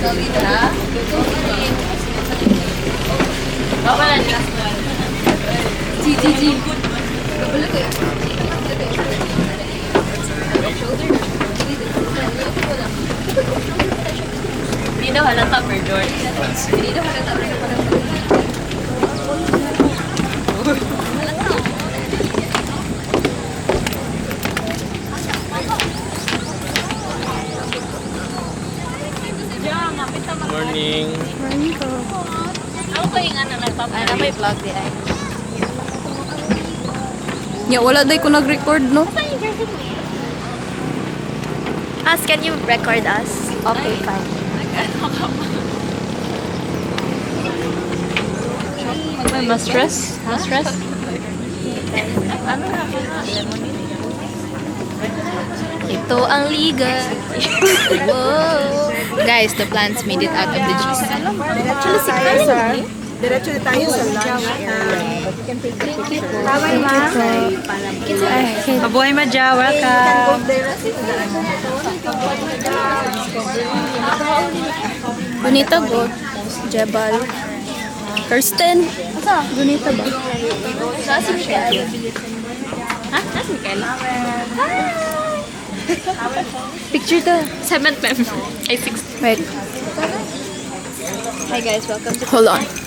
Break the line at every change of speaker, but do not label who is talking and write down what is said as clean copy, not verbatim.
Hindi daw halata per door. Hindi daw halata per door.
Morning.
Morning ko.
Ako pa yung ano nagpapalala. Ano may vlog di ay?
Ya, wala day ko nag-record, no?
Us, can you record us? Okay, fine.
May ma-stress? Ma-stress? Ano na?
Ito ang liga. Whoa. Guys, the plants made it out of the cheese.
Diretso na tayo sa lunch area.
Mabuhay Madja, welcome!
Bonita go. Jebal. Kirsten. Bonita ba?
Nasa si Michael? Ha? Nasa si Michael?
Picture to.
7 mem. Ay, 6.
Wait.
Hi guys, welcome to
Hold on.